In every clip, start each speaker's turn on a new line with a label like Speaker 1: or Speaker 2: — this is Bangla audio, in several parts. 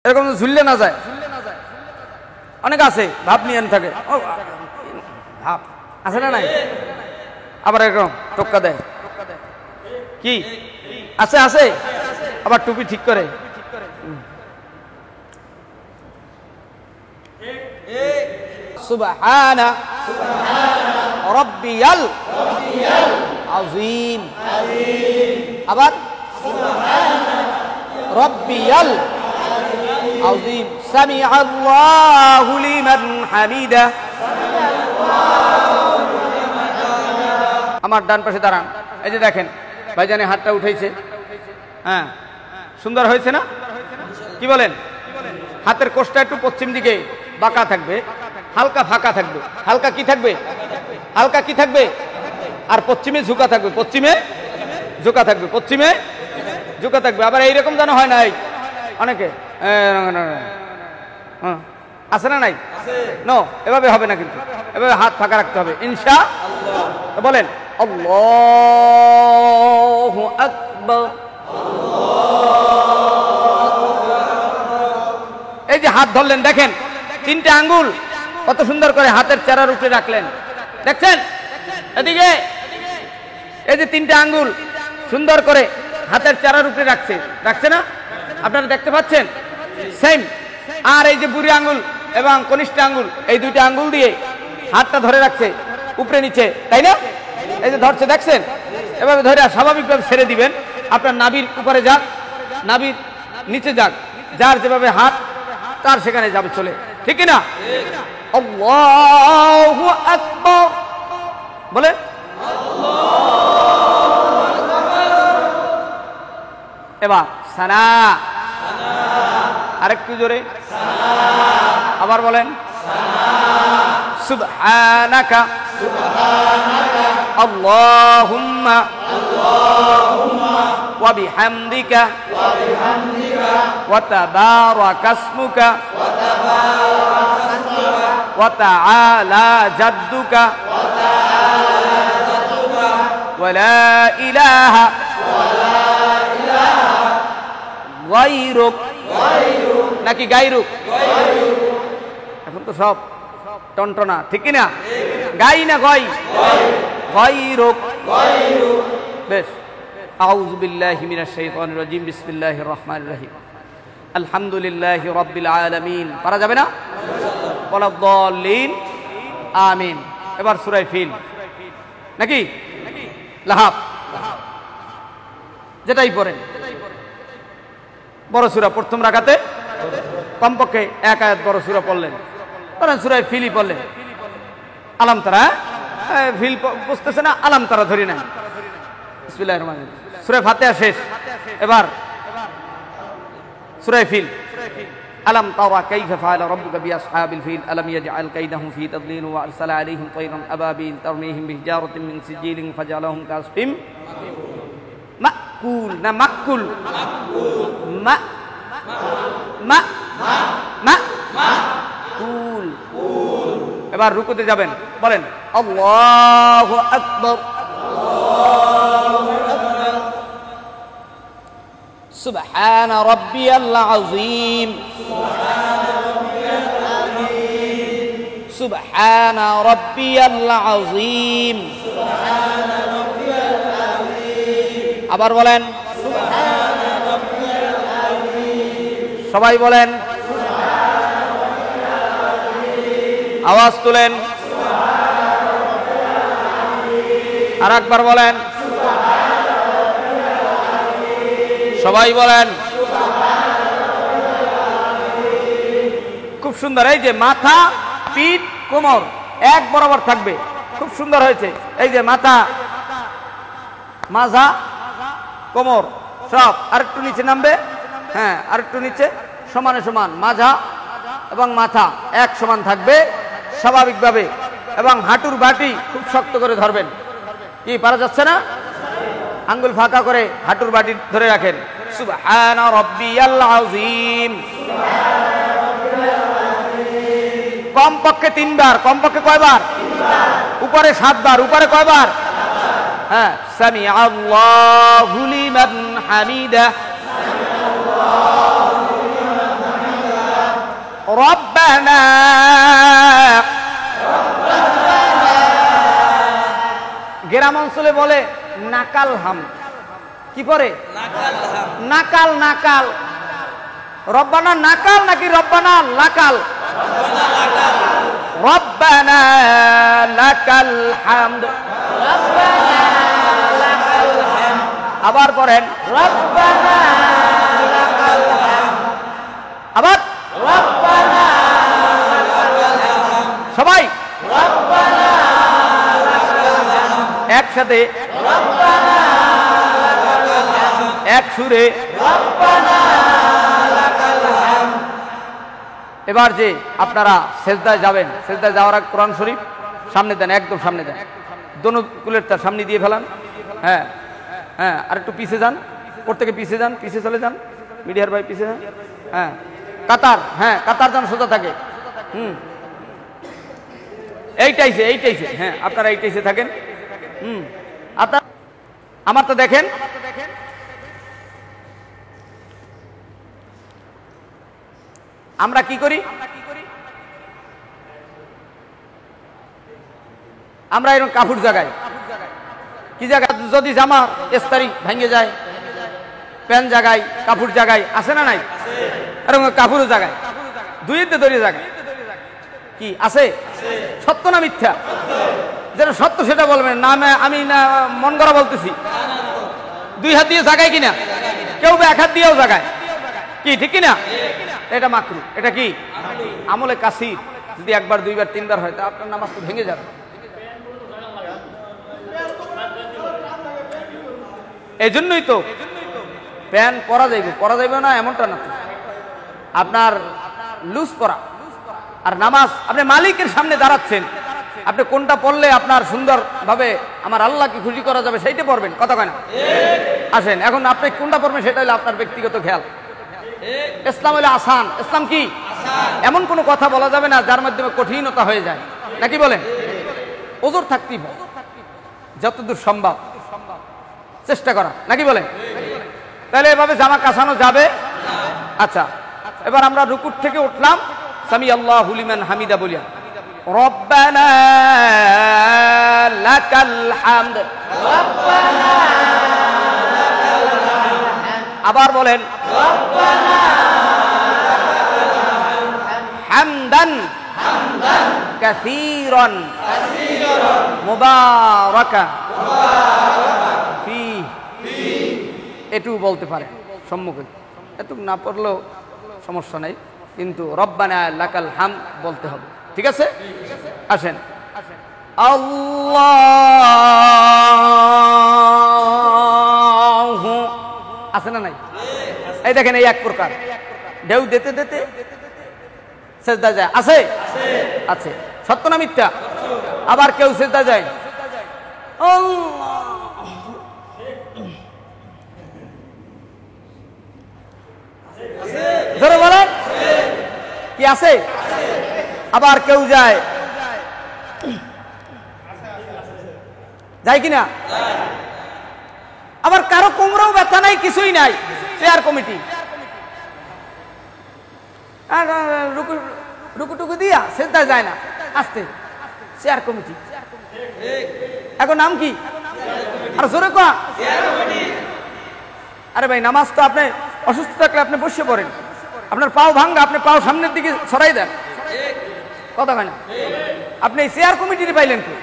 Speaker 1: এরকম ঝুললে না যায়, অনেক আছে ভাব নিয়ে থাকে, ভাব আছে না নাই, আবার এরকম টোক্কা দেয়, কি আছে আছে, আবার টুপি ঠিক করে। সুবহানা রাব্বিয়াল আযীম, আবার সুবহানা রাব্বিয়াল আযীম, সামিআল্লাহু লিমান হামিদা। আমার ডান পাশে দাঁড়ান, এই যে দেখেন ভাইজানের হাতটা উঠেছে, হ্যাঁ সুন্দর হয়েছে না? কি বলেন? হাতের কোষটা একটু পশ্চিম দিকে বাঁকা থাকবে, হালকা ফাঁকা থাকবে, হালকা কি থাকবে, হালকা কি থাকবে, আর পশ্চিমে ঝুঁকা থাকবে, পশ্চিমে ঝুঁকা থাকবে, পশ্চিমে ঝুঁকা থাকবে। আবার এইরকম যেন হয় নাই অনেকে, আছে না নাই? নো, এভাবে হবে না, কিন্তু এভাবে হাত ফাঁকা রাখতে হবে ইনশাআল্লাহ। বলেন আল্লাহু আকবার। এই যে হাত ধরলেন, দেখেন তিনটে আঙ্গুল কত সুন্দর করে হাতের চারার উপরে রাখলেন, দেখছেন? এদিকে এই যে তিনটে আঙ্গুল সুন্দর করে হাতের চারার উপরে রাখছে, রাখছে না? আপনারা দেখতে পাচ্ছেন? সেম। আর এই যে বুড়ি আঙ্গুল এবং কনিষ্ঠ আঙ্গুল, এই দুইটা আঙ্গুল দিয়ে হাতটা ধরে রাখছে উপরে নিচে, তাই না? এই যে ধরছে, দেখছেন? এভাবে ধরে স্বাভাবিকভাবে ছেড়ে দিবেন, আপনার নাভির উপরে যাক, নাভির নিচে যাক, যার যেভাবে হাত তার সেখানে যাবে চলে, ঠিক না? আল্লাহু আকবার বলে, এবার সানা, আরেকটু জোরে, আবার বলেন সুবহানাকা আল্লাহুম্মা ওয়া বিহামদিকা ওয়া তাবারাকা ইসমুকা ওয়া তাআলা জাদ্দুকা ওয়া লা ইলাহা গায়রুক, নাকি গায়রুক? এখন তো সব টনটনা, ঠিক না? গাই না গয়, গায়রুক। বেশ, আউযু বিল্লাহি মিনাশ শাইতানির রাজিম, বিসমিল্লাহির রহমানির রহিম, আলহামদুলিল্লাহি রাব্বিল আলামিন। পারা যাবে না? ওয়ালাদ-দাল্লিন, আমিন। এবার সূরা ফিল, নাকি লাহাব, যেটাই পড়েন বড় সূরা, প্রথম রাকাতে কমপক্ষে এক আয়াত বড় সূরা পড়লেন, ধরেন সূরা ফিলই পড়লেন, আলাম তারা, ফিল বুঝতেছে না, আলাম তারা ধরি না, বিসমিল্লাহির রহমানির রহিম। সূরা ফাতিহা শেষ, এবার সূরা ফিল। আলাম তারা কাইফা ফাআলা রাব্বুকা বিআসহাবিল ফিল আলাম ইয়াজআল কাইদাহুম ফি তাদলিল ওয়া আরসালা আলাইহিম তায়রান আবাবিল তারমিহিম বিহিজারাতিন মিন সিজিলিন ফাজআলাহুম কাসফিম মাকুল, না মাকুল, মা মা মা কুল। এবার রুকুতে যাবেন, বলেন আল্লাহু আকবার। সুবহানা রাব্বিয়াল আযীম, সুবহানা রাব্বিয়াল আযীম। আবার বলেন, সবাই বলেন, আওয়াজ তুলেন, আর একবার বলেন, সবাই বলেন। খুব সুন্দর। এই যে মাথা, পিঠ, কোমর এক বরাবর থাকবে, খুব সুন্দর হয়েছে। এই যে মাথা, মাজা, কোমর সব আরেকটু নিচে নামবে, হ্যাঁ আরেকটু নিচে, সমানে সমান মাজা এবং মাথা এক সমান থাকবে স্বাভাবিকভাবে, এবং হাঁটুর বাটি খুব শক্ত করে ধরবেন। কি পারা যাচ্ছে না? আঙ্গুল ফাঁকা করে হাঁটুর বাটি ধরে রাখেন। সুবহানা রাব্বিয়াল আযীম, কমপক্ষে 3 বার। কমপক্ষে কয়বার? উপরে 7 বার। উপরে কয়বার? হ্যাঁ, সামিআল্লাহু লিমান হামিদা, রব্বানা গ্রাম অঞ্চলে বলে নাকাল হাম, কি পরে নাকাল নাকাল। রব্বানা নাকাল নাকি রব্বানা লাকাল? রব্বানা লাকাল হামদ। আবার পড়েন রব্বানা লাকাল হামদ। আবার রব্বানা লাকাল হামদ। সবাই রব্বানা লাকাল হামদ একসাথে রব্বানা লাকাল হামদ এক সুরে রব্বানা লাকাল হামদ। এবার যে আপনারা সেজদায় যাবেন, সেজদায় যাওয়ার আগে কোরআন শরীফ সামনে দেন, একদম সামনে দেন, দোনো কুলের তার সামনে দিয়ে ফেলান। হ্যাঁ হ্যাঁ, আর একটু পিছিয়ে যান, প্রত্যেকে পিছিয়ে যান, পিছিয়ে চলে যান, মিডিয়ার ভাই পিছিয়ে যান। হ্যাঁ কাতার, হ্যাঁ কাতার যেন সোজা থাকে। এইটাইছে এইটাইছে, হ্যাঁ আপনারা এইটাইছে থাকেন। আপনার আমার তো দেখেন আমরা কি করি, আমরা এরকম কাপড় জাগাই, কি জায়গা যদি জামা এস্তারি ভেঙে যায়, প্যান্ট জাগাই, কাপড় জাগাই, আছে না নাই? এরকম কাপড়ও জাগাই, দুইতে ধরে জাগাই, কি আছে? সত্য না মিথ্যা? যেটা সত্য সেটা বলবেন না, আমি না মন করা বলতেছি। দুই হাত দিয়ে জাগাই কিনা, কেউ এক হাত দিয়েও জাগায়, কি ঠিক কিনা? এটা মাকরু, এটা কি আমলে কাসির। যদি একবার দুইবার তিনবার হয় তা আপনার নামাজ তো ভেঙে যাবে। এই জন্যই তো প্যান্ট পরা যাইবে না এমনটা না, আপনার লুজ পরা। আর নামাজ আপনি মালিকের সামনে দাঁড়াচ্ছেন, আপনি কোনটা পড়লে আপনার সুন্দর ভাবে আমার আল্লাহকে খুশি করা যাবে সেইটা পড়বেন, কথা কয় না? আসেন এখন আপনি কোনটা পড়বেন সেটা হলো আপনার ব্যক্তিগত খেয়াল। ইসলাম হলো আসান। ইসলাম কি? এমন কোনো কথা বলা যাবে না যার মাধ্যমে কঠিনতা হয়ে যায়, নাকি বলেন? ওজোর থাকতেই হবে, যতদূর সম্ভব চেষ্টা করা, নাকি বলেন? তাহলে এভাবে জামা কাছানো যাবে। আচ্ছা, এবার আমরা রুকুর থেকে উঠলাম, সামি আল্লাহু লিমান হামিদা বলিয়া রব্বানা লাকাল হামদ। আবার বলেন রব্বানা হামদান কাসীরান মুবারাকান ফীহি। এটুকু বলতে পারে সম্মুখে, এটুকু না পড়লেও সমস্যা নেই, কিন্তু রব্বানা লাকাল হামদ বলতে হবে, ঠিক আছে? আসেন আল্লাহু আছে না নাই? এই দেখেন এই এক প্রকার ঢেউ দিতে দিতে সেজদা যায়, আছে আছে, সত্য না মিথ্যা? আবার কেউ সেজদা যায় ধরে বলেন কি আছে? আবার কেউ যায় যায় কিনা? আবার কারো কোমরেও ব্যথা নাই, কিছুই নাই, চেয়ার কমিটি রুকুটুকু দিয়া সেজদা যায় না, আসতে চেয়ার কমিটি। এখন নাম কি? আর জোরে কয়া। আরে ভাই নামাজ তো আপনি অসুস্থ থাকলে আপনি বসে পড়েন, আপনার পাও ভাঙ্গা, আপনি পাও সামনের দিকে ছড়াই দেন, কথা হয় না? আপনি চেয়ার কমিটি পাইলেন কি?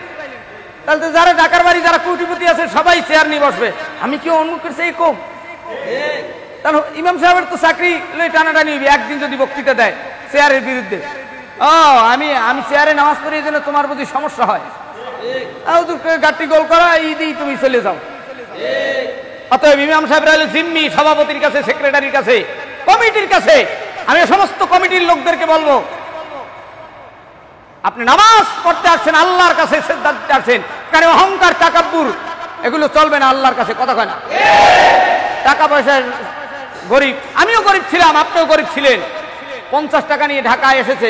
Speaker 1: তাহলে তো যারা ঢাকার বাড়ি যারা কোটিপতি আছে সবাই চেয়ার নিয়ে বসবে, আমি কি অন্যকের চেয়ে কম? তাহলে ইমাম সাহেবের তো চাকরি লই টানাটানি হইবে, একদিন যদি বক্তৃতা দেয় চেয়ারের বিরুদ্ধে, ও আমি চেয়ারে নামাজ পড়ি এই জন্য তোমার প্রতি সমস্যা হয়, গাড়ি গোল করা এই দিয়েই তুমি চলে যাও। অতএব ইমাম সাহেবরা হলো জিম্মি সভাপতির কাছে, সেক্রেটারির কাছে, কমিটির কাছে। আমি সমস্ত কমিটির লোকদেরকে বলবো, আপনি নামাজ পড়তে আসছেন, আল্লাহর কাছে সিজদা দিতে আসছেন, কারণ অহংকার তাকাব্বুর এগুলো চলবে না আল্লাহর কাছে, কথা কয় না? টাকা পয়সার গরিব, আমিও গরিব ছিলাম, আপনিও গরিব ছিলেন। 50 টাকা নিয়ে ঢাকায় এসেছে,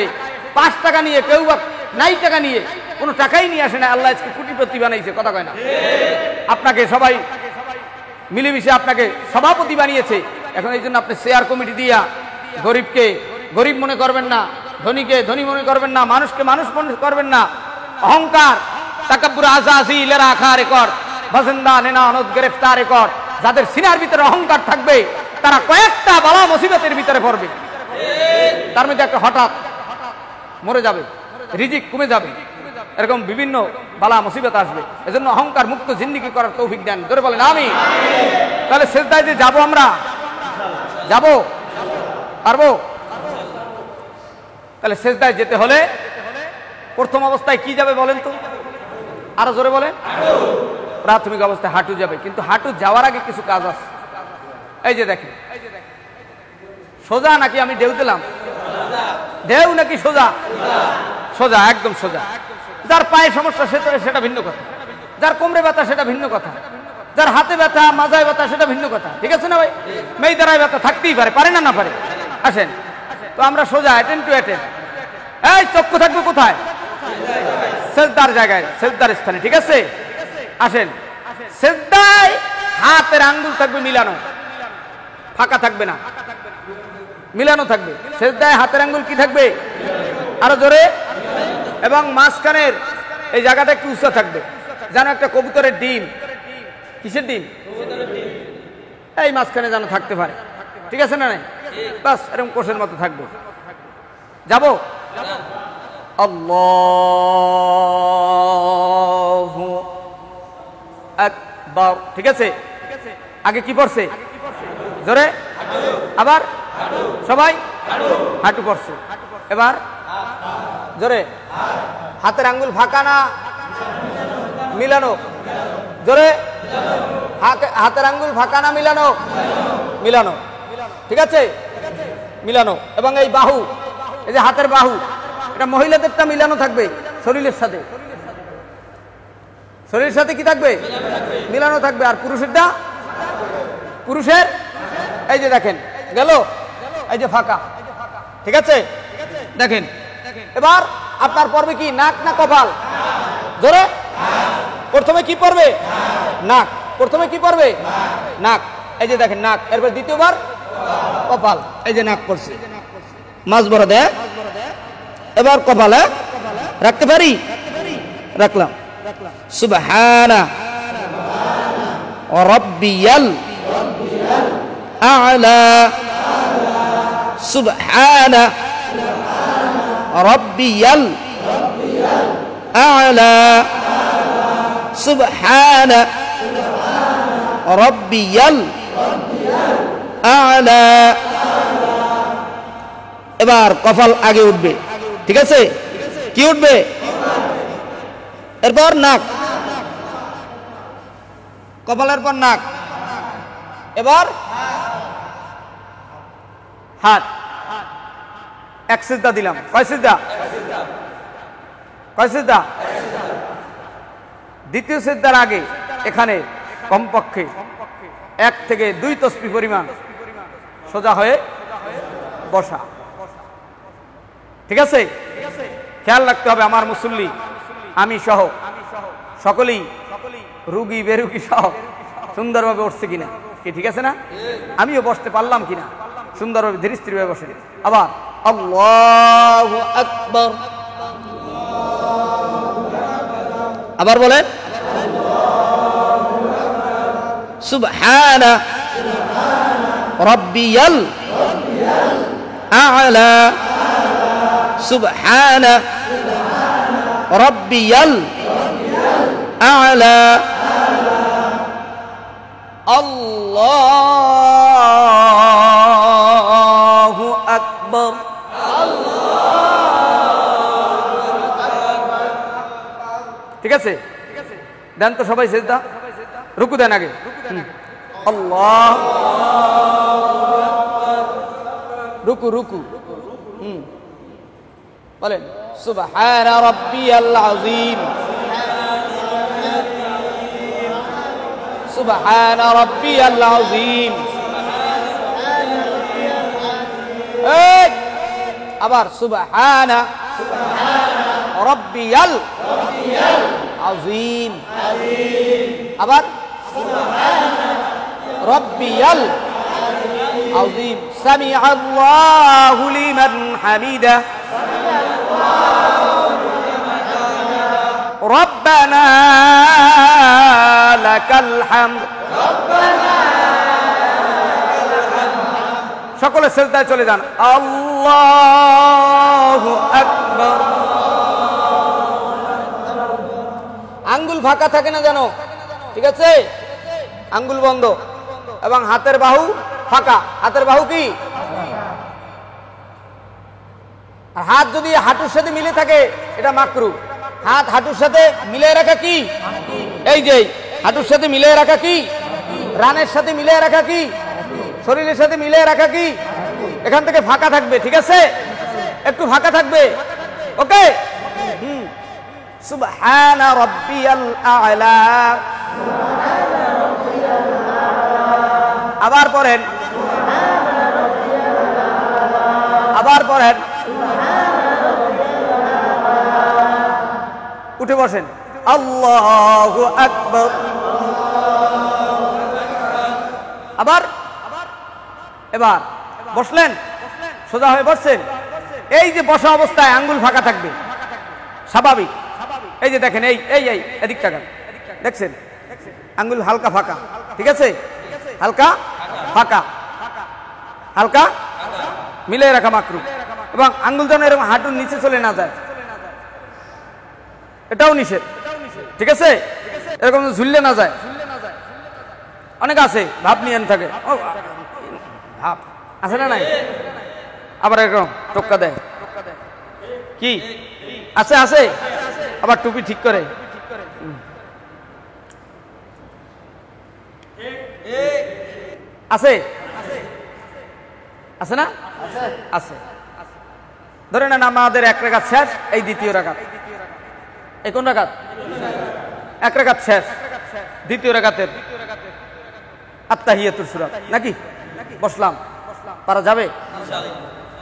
Speaker 1: 5 টাকা নিয়ে, কেউ বা 9 টাকা নিয়ে, কোনো টাকাই নিয়ে আসে না, আল্লাহ আজকে কোটিপতি বানাইছে, কথা কয় না? আপনাকে সবাই মিলেমিশে আপনাকে সভাপতি বানিয়েছে। এখন এই জন্য আপনি চেয়ার কমিটি দিয়া গরিবকে গরিব মনে করবেন না, ধনীকে ধনী মনে করবেন না, মানুষকে মানুষ মনে করবেন না। অহংকার, তাকাব্বুর, আজাজি, লেরা খা রেকর্ড, বাজিন্দা নেনা অনদ গ্রেফতার রেকর্ড, যাদের সিনার ভিতরে অহংকার থাকবে তারা কয়েকটা বালা মুসিবতের ভিতরে পড়বে। তার মধ্যে একটা হঠাৎ মরে যাবে, রিজিক কমে যাবে, এরকম বিভিন্ন বালা মুসিবত আসবে। এজন্য অহংকার মুক্ত জিন্দেগি করার তৌফিক দেন, ধরে বলেন আমিন। তাহলে সিজদায় যে যাবো, আমরা যাবো, পারবো? তাহলে সিজদায় যেতে হলে প্রথম অবস্থায় কি যাবে বলেন তো? আরো জোরে বলেন। প্রাথমিক অবস্থায় হাঁটু যাবে, কিন্তু হাঁটু যাওয়ার আগে কিছু কাজ আছে। এই যে দেখেন, সোজা নাকি আমি ঢেউ দিলাম? ঢেউ নাকি সোজা? সোজা, একদম সোজা। যার পায়ে সমস্যা সেটা ভিন্ন কথা, যার কোমরে ব্যথা সেটা ভিন্ন কথা, যার হাতে ব্যথা, মাজায় ব্যথা সেটা ভিন্ন কথা, ঠিক আছে না ভাই? মেয়েদারায় ব্যথা থাকতেই পারে, পারে না? না পারে। আসেন তো আমরা সোজা, অ্যাটেন্ড টু অ্যাটেন্ড। এই চক্ষু থাকবে কোথায়? সিজদার জায়গায়, সিজদার স্থানে, ঠিক আছে? আসেন, সিজদায় হাতের আঙ্গুল থাকবে মিলানো, ফাঁকা থাকবে না, মিলানো থাকবে। সিজদায় হাতের আঙ্গুল কি থাকবে? আরো জোরে। এবং মাঝখানের এই জায়গাটা একটু উঁচা থাকবে, যেন একটা কবুতরের ডিম। কিসের ডিম? এই মাঝখানে যেন থাকতে পারে, ঠিক আছে না? নাই বাস এরকম কোষের মতো থাকবে। যাবো? আল্লাহু আকবার, ঠিক আছে? আগে কি পড়ছে? জোরে। আবার সবাই হাঁটু পড়ছে। এবার জোরে। হাতের আঙ্গুল ফাঁকা না মিলানো? জোরে। হাতের আঙ্গুল ফাঁকা না মিলানো? মিলানো, ঠিক আছে? মিলানো। এবং এই বাহু, এই যে হাতের বাহু, এটা মহিলাদেরটা মিলানো থাকবে শরীরের সাথে। শরীরের সাথে কি থাকবে? মিলানো থাকবে। আর পুরুষেরটা, পুরুষের এই যে দেখেন গেল, এই যে ফাঁকা, ঠিক আছে? দেখেন এবার আপনার পড়বে কি? নাক না কপাল? জোরে। প্রথমে কি পড়বে? নাক। প্রথমে কি পড়বে? নাক। এই যে দেখেন নাক, এরপর দ্বিতীয়বার কপাল। এই যে নাক পড়ছে, মাঝ বড় দেয়। এবার কপালে রাখতে পারি? রাখলাম। সুবহানা রাব্বিয়াল আ'লা, সুবহানা রাব্বিয়াল আ'লা, সুবহানা রাব্বিয়াল আ'লা। এবার কপাল আগে উঠবে, ঠিক আছে? কি উঠবে? এরপর নাক, কপালের পর নাক। এবার হাত। এক সিজদা দিলাম। কয় সিজদা? কয় সিজদা? দ্বিতীয় সিজদার আগে এখানে কমপক্ষে 1 থেকে 2 তসবিহ পরিমাণ সোজা হয়ে বসা, ঠিক আছে? খেয়াল রাখতে হবে আমার মুসল্লি, আমি সহ সকলেই রুগী বেরুগী সহ সুন্দরভাবে উঠছে কিনা, কি ঠিক আছে না? আমিও বসতে পারলাম কিনা সুন্দরভাবে ধীরে স্থিরভাবে বসে। আবার আল্লাহু আকবার। আবার বলেন সুবহানা রাব্বিয়াল আ'লা, সুবহানা রাব্বিয়াল আ'লা। আল্লাহু আকবার। ঠিক আছে? দেন তো সবাই সিজদা। রুকু দেন আগে। আল্লাহ, রুকু রুকু। বলেন সুবহানা রাব্বিয়াল আযীম, সুবহানা রাব্বিয়াল আযীম। আবার সুবহানা রাব্বিয়াল আযীম। আবার সুবহানা রাব্বিয়াল আযীম সামিআল্লাহু লিমান হামিদা রব্বানা লাকাল হামদ সকলে সিজদায় চলে যান আল্লাহু আকবার আঙ্গুল ফাঁকা থাকে না জানো ঠিক আছে আঙ্গুল বন্ধ এবং হাতের বাহু ফাঁকা হাতের বাহু কি আর হাত যদি হাঁটুর সাথে মিলে থাকে এটা মাকরু হাত হাঁটুর সাথে মিলিয়ে রাখা কি এই যে হাঁটুর সাথে মিলিয়ে রাখা কি রানের সাথে মিলিয়ে রাখা কি শরীরের সাথে মিলিয়ে রাখা কি এখান থেকে ফাঁকা থাকবে ঠিক আছে একটু ফাঁকা থাকবে ওকে সুবহানা রাব্বিয়াল আ'লা আবার পড়েন উঠে বসেন আল্লাহু আকবার আবার এবার বসলেন সোজা হয়ে বসছেন এই যে বসা অবস্থায় আঙ্গুল ফাঁকা থাকবে স্বাভাবিক এই যে দেখেন এই এই এই এদিক তাকান দেখছেন আঙ্গুল হালকা ফাঁকা ঠিক আছে হালকা ফাঁকা হালকা মিলে রাখা মাকরু এবং আঙ্গুল যেন এরকম হাঁটুর নিচে চলে না যায় এটাও নিষেধ ঠিক আছে এরকম ঝুললে না যায় অনেক আছে ভাব নিয়ে থাকে ভাব আছে না নাই আবার এরকম টোক্কা দেয় কি আছে আছে আবার টুপি ঠিক করে আছে আছে না আছে ধরে না আমাদের এক রাকাত শেষ এই দ্বিতীয় রাকাত এই কোন রাকাত এক রাকাত শেষ দ্বিতীয় রাকাতের আত্তাহিয়াতুর সূরা নাকি বসলাম পারা যাবে